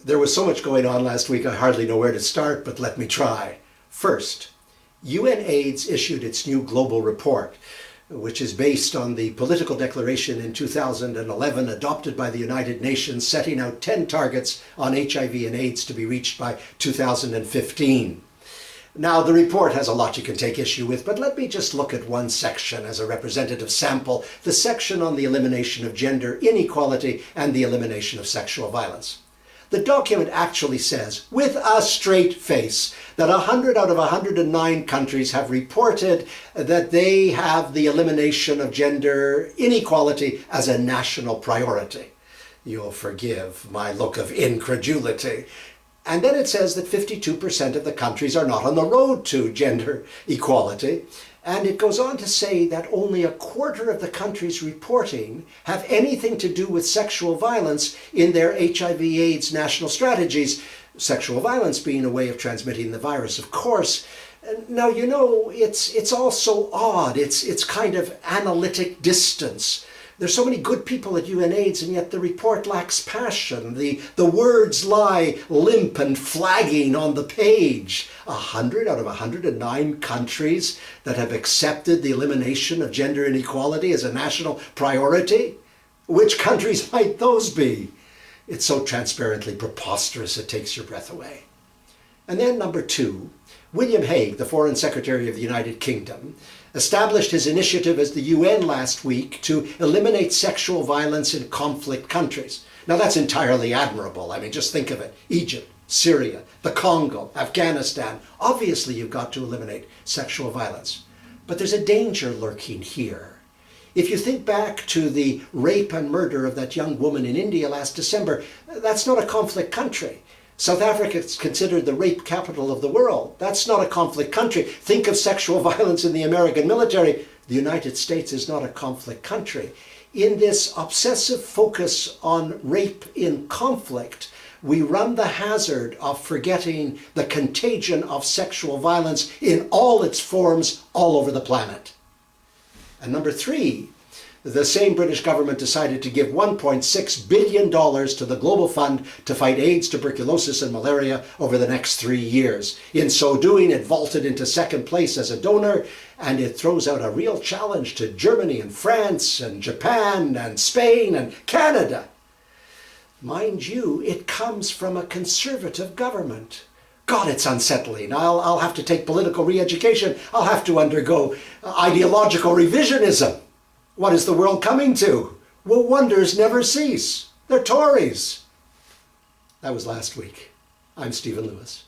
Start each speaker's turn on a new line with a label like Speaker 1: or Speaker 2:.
Speaker 1: There was so much going on last week I hardly know where to start, but let me try. First, UNAIDS issued its new global report, which is based on the political declaration in 2011 adopted by the United Nations setting out 10 targets on HIV and AIDS to be reached by 2015. Now, the report has a lot you can take issue with, but let me just look at one section as a representative sample, the section on the elimination of gender inequality and the elimination of sexual violence. The document actually says, with a straight face, that 100 out of 109 countries have reported that they have the elimination of gender inequality as a national priority. You'll forgive my look of incredulity. And then it says that 52% of the countries are not on the road to gender equality. And it goes on to say that only a quarter of the countries reporting have anything to do with sexual violence in their HIV/AIDS national strategies, sexual violence being a way of transmitting the virus, of course. Now, you know, it's all so odd. It's kind of analytic distance. There's so many good people at UNAIDS, and yet the report lacks passion. The words lie limp and flagging on the page. 100 out of 109 countries that have accepted the elimination of gender inequality as a national priority? Which countries might those be? It's so transparently preposterous it takes your breath away. And then number two, William Hague, the Foreign Secretary of the United Kingdom, established his initiative as the UN last week to eliminate sexual violence in conflict countries. Now that's entirely admirable. I mean, just think of it. Egypt, Syria, the Congo, Afghanistan. Obviously you've got to eliminate sexual violence. But there's a danger lurking here. If you think back to the rape and murder of that young woman in India last December, that's not a conflict country. South Africa is considered the rape capital of the world. That's not a conflict country. Think of sexual violence in the American military. The United States is not a conflict country. In this obsessive focus on rape in conflict, we run the hazard of forgetting the contagion of sexual violence in all its forms all over the planet. And number three, the same British government decided to give $1.6 billion to the Global Fund to fight AIDS, tuberculosis, and malaria over the next 3 years. In so doing, it vaulted into second place as a donor, and it throws out a real challenge to Germany and France and Japan and Spain and Canada. Mind you, it comes from a conservative government. God, it's unsettling. I'll have to take political re-education. I'll have to undergo ideological revisionism. What is the world coming to? Will wonders never cease? They're Tories. That was last week. I'm Stephen Lewis.